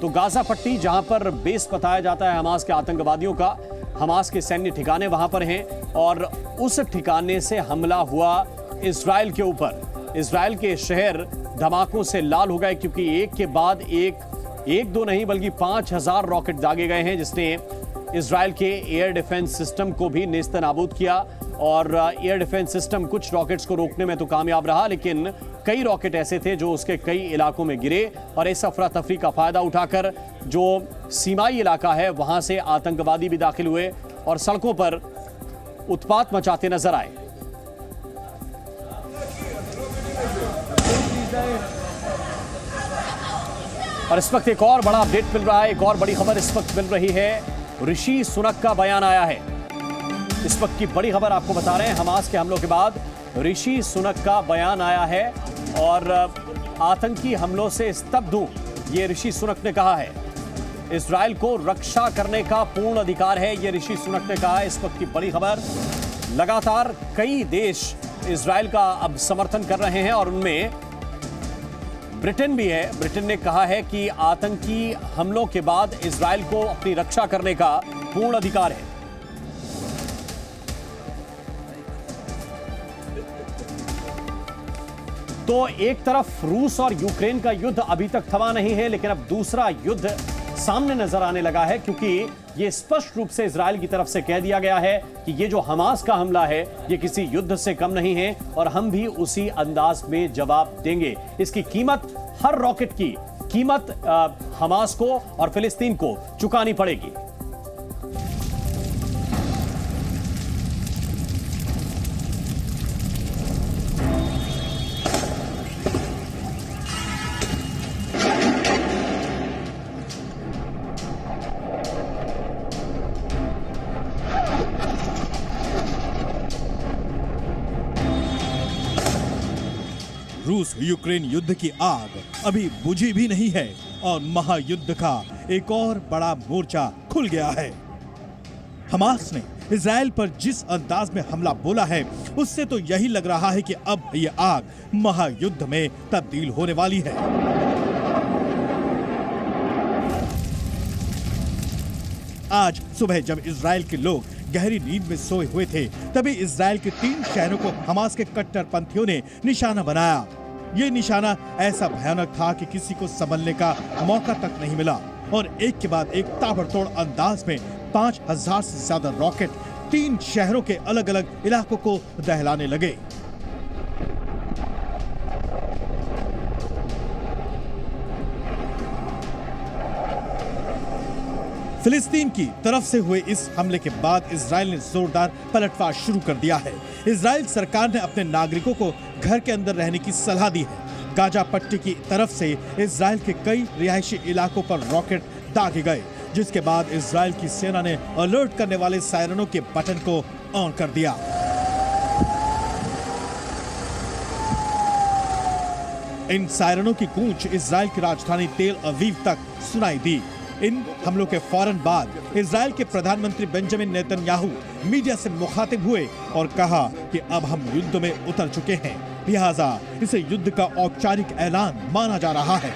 तो गाजा पट्टी, जहां पर बेस बताया जाता है हमास के आतंकवादियों का, हमास के सैन्य ठिकाने वहां पर हैं और उस ठिकाने से हमला हुआ इजराइल के ऊपर। इजराइल के शहर धमाकों से लाल हो गए क्योंकि एक के बाद एक दो नहीं बल्कि 5000 रॉकेट दागे गए हैं, जिसने इजराइल के एयर डिफेंस सिस्टम को भी नेस्तनाबूद किया। और एयर डिफेंस सिस्टम कुछ रॉकेट्स को रोकने में तो कामयाब रहा, लेकिन कई रॉकेट ऐसे थे जो उसके कई इलाकों में गिरे और इस अफरा तफरी का फायदा उठाकर जो सीमाई इलाका है वहां से आतंकवादी भी दाखिल हुए और सड़कों पर उत्पात मचाते नजर आए। और इस वक्त एक और बड़ा अपडेट मिल रहा है, एक और बड़ी खबर इस वक्त मिल रही है। ऋषि सुनक का बयान आया है। इस वक्त की बड़ी खबर आपको बता रहे हैं, हमास के हमलों के बाद ऋषि सुनक का बयान आया है और आतंकी हमलों से स्तब्ध हूं, ये ऋषि सुनक ने कहा है। इजराइल को रक्षा करने का पूर्ण अधिकार है, ये ऋषि सुनक ने कहा है। इस वक्त की बड़ी खबर, लगातार कई देश इजराइल का अब समर्थन कर रहे हैं और उनमें ब्रिटेन भी है। ब्रिटेन ने कहा है कि आतंकी हमलों के बाद इजराइल को अपनी रक्षा करने का पूर्ण अधिकार है। तो एक तरफ रूस और यूक्रेन का युद्ध अभी तक थमा नहीं है, लेकिन अब दूसरा युद्ध सामने नजर आने लगा है क्योंकि ये स्पष्ट रूप से इजराइल की तरफ से कह दिया गया है कि ये जो हमास का हमला है ये किसी युद्ध से कम नहीं है और हम भी उसी अंदाज में जवाब देंगे। इसकी कीमत, हर रॉकेट की कीमत हमास को और फिलिस्तीन को चुकानी पड़ेगी। रूस यूक्रेन युद्ध की आग अभी बुझी भी नहीं है और महायुद्ध का एक और बड़ा मोर्चा खुल गया है। हमास ने इजराइल पर जिस अंदाज में हमला बोला है उससे तो यही लग रहा है कि अब ये आग महायुद्ध में तब्दील होने वाली है। आज सुबह जब इजराइल के लोग गहरी नींद में सोए हुए थे तभी इजराइल के 3 शहरों को हमास के कट्टरपंथियों ने निशाना बनाया। ये निशाना ऐसा भयानक था कि किसी को संभलने का मौका तक नहीं मिला और एक के बाद एक ताबड़तोड़ अंदाज में 5000 से ज्यादा रॉकेट 3 शहरों के अलग अलग इलाकों को दहलाने लगे। फिलिस्तीन की तरफ से हुए इस हमले के बाद इजराइल ने जोरदार पलटवार शुरू कर दिया है। इजराइल सरकार ने अपने नागरिकों को घर के अंदर रहने की सलाह दी है। गाजा पट्टी की तरफ से इजराइल के कई रिहायशी इलाकों पर रॉकेट दागे गए, जिसके बाद इजराइल की सेना ने अलर्ट करने वाले सायरनों के बटन को ऑन कर दिया। इन सायरनों की गूंज इजराइल की राजधानी तेल अवीव तक सुनाई दी। इन हमलों के फौरन बाद इजराइल के प्रधानमंत्री बेंजामिन नेतन्याहू मीडिया से मुखातिब हुए और कहा कि अब हम युद्ध में उतर चुके हैं, लिहाजा इसे युद्ध का औपचारिक ऐलान माना जा रहा है।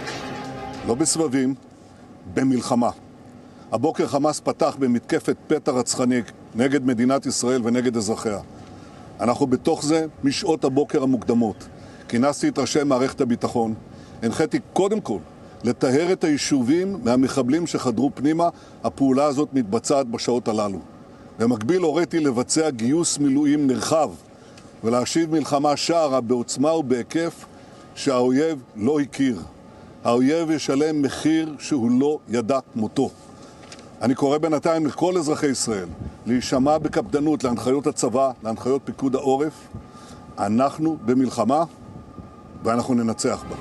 לא בסבבים, במלחמה. הבוקר חמאס פתח במתקפת פתע רצחני נגד מדינת ישראל ונגד אזרחיה. אנחנו בתוך זה משעות הבוקר המוקדמות. כינסתי את ראשי מערכת הביטחון, הנחיתי קודם כל לטהר את היישובים מהמחבלים שחדרו פנימה. הפעולה הזאת מתבצעת בשעות הללו. במקביל הוריתי לבצע גיוס מילואים נרחב ולהשיב מלחמה שערה בעוצמה ובהיקף שהאויב לא הכיר. האויב ישלם מחיר שהוא לא ידע כמותו. אני קורא בינתיים לכל אזרחי ישראל להישמע בקפדנות להנחיות הצבא, להנחיות פיקוד העורף. אנחנו במלחמה ואנחנו ננצח בה.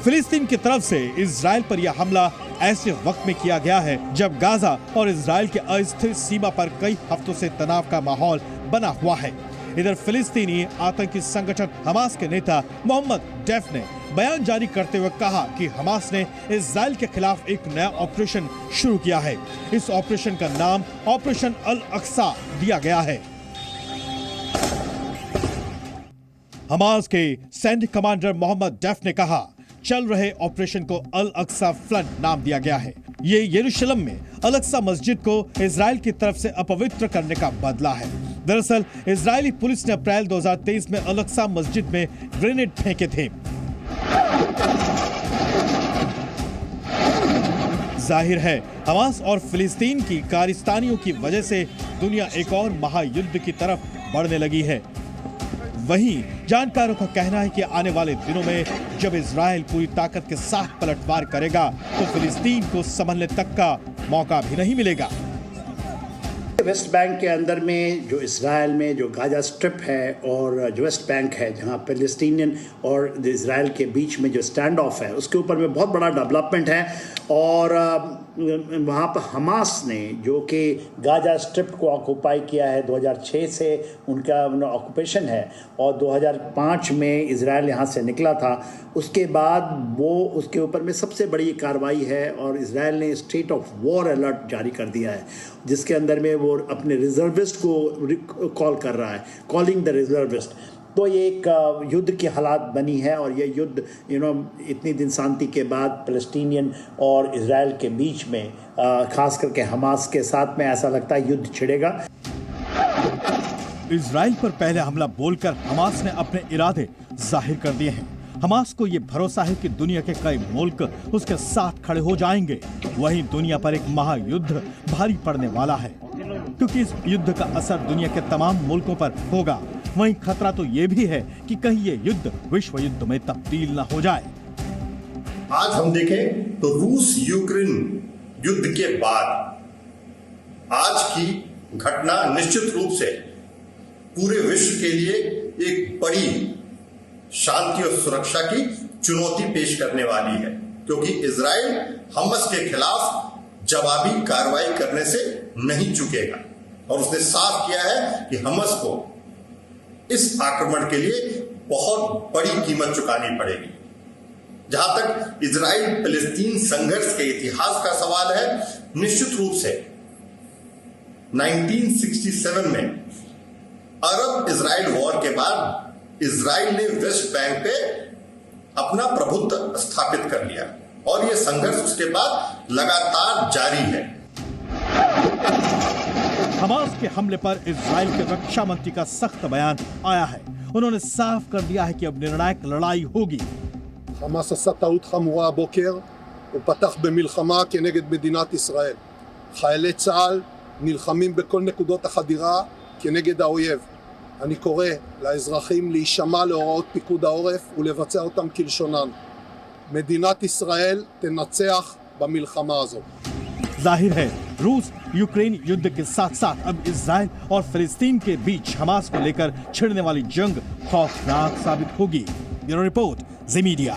फिलिस्तीन की तरफ से इजराइल पर यह हमला ऐसे वक्त में किया गया है जब गाजा और इजराइल के अस्थिर सीमा पर कई हफ्तों से तनाव का माहौल बना हुआ है। इधर फिलिस्तीनी आतंकी संगठन हमास के नेता मोहम्मद डेफ ने बयान जारी करते हुए कहा कि हमास ने इजराइल के खिलाफ एक नया ऑपरेशन शुरू किया है। इस ऑपरेशन का नाम ऑपरेशन अल अक्सा दिया गया है। हमास के सैन्य कमांडर मोहम्मद डेफ ने कहा, चल रहे ऑपरेशन को अल अक्सा फ्लड नाम दिया गया है। ये यरूशलेम में अल अक्सा मस्जिद को इजराइल की तरफ से अपवित्र करने का बदला है। दरअसल इजरायली पुलिस ने अप्रैल 2023 में अल अक्सा मस्जिद में ग्रेनेड फेंके थे। जाहिर है हमास और फिलिस्तीन की कारिस्तानियों की वजह से दुनिया एक और महायुद्ध की तरफ बढ़ने लगी है। वहीं जानकारों का कहना है कि आने वाले दिनों में जब इजराइल पूरी ताकत के साथ पलटवार करेगा तो फिलिस्तीन को संभलने तक का मौका भी नहीं मिलेगा। वेस्ट बैंक के अंदर में जो इजराइल में जो गाजा स्ट्रिप है और जो वेस्ट बैंक है जहां पैलेस्टीनियन और इजराइल के बीच में जो स्टैंड ऑफ है उसके ऊपर में बहुत बड़ा डेवलपमेंट है। और वहाँ पर हमास ने जो कि गाजा स्ट्रिप को ऑक्यूपाई किया है 2006 से उनका ऑक्यूपेशन है और 2005 में इजराइल यहाँ से निकला था। उसके बाद वो उसके ऊपर में सबसे बड़ी कार्रवाई है और इजराइल ने स्टेट ऑफ वॉर अलर्ट जारी कर दिया है जिसके अंदर में वो अपने रिजर्विस्ट को कॉल कर रहा है, कॉलिंग द रिजर्विस्ट। तो ये एक युद्ध की हालात बनी है और ये युद्ध इतनी दिन शांति के बाद पैलेस्टीनियन और इजराइल के बीच में खास करके हमास के साथ में ऐसा लगता है युद्ध छिड़ेगा। इजराइल पर पहले हमला बोलकर हमास ने अपने इरादे जाहिर कर दिए हैं। हमास को ये भरोसा है कि दुनिया के कई मुल्क उसके साथ खड़े हो जाएंगे। वहीं दुनिया पर एक महायुद्ध भारी पड़ने वाला है क्योंकि इस युद्ध का असर दुनिया के तमाम मुल्कों पर होगा। वहीं खतरा तो ये भी है कि कहीं ये युद्ध विश्व युद्ध में तब्दील न हो जाए। आज हम देखें तो रूस यूक्रेन युद्ध के बाद आज की घटना निश्चित रूप से पूरे विश्व के लिए एक बड़ी शांति और सुरक्षा की चुनौती पेश करने वाली है क्योंकि इजराइल हमास के खिलाफ जवाबी कार्रवाई करने से नहीं चुकेगा और उसने साफ किया है कि हमास को इस आक्रमण के लिए बहुत बड़ी कीमत चुकानी पड़ेगी। जहां तक इजराइल फिलिस्तीन संघर्ष के इतिहास का सवाल है, निश्चित रूप से 1967 में अरब इजराइल वॉर के बाद इजराइल ने वेस्ट बैंक पे अपना प्रभुत्व स्थापित कर लिया और यह संघर्ष उसके बाद लगातार जारी है। हमास के हमले पर इजराइल के रक्षा मंत्री का सख्त बयान आया है। उन्होंने साफ कर दिया है कि अब निर्णायक लड़ाई होगी। חמאס עשה טעות חמורה הבוקר, הוא פתח במלחמה כנגד מדינת ישראל. חיילי צה"ל נלחמים בכל נקודות החדירה כנגד האויב. אני קורא לאזרחים להישמע להוראות פיקוד העורף ולבצע אותם כלשונן. מדינת ישראל תנצח במלחמה הזאת. जाहिर है रूस यूक्रेन युद्ध के साथ साथ अब इजराइल और फिलिस्तीन के बीच हमास को लेकर छिड़ने वाली जंग खौफनाक साबित होगी। ब्यूरो रिपोर्ट, जी मीडिया।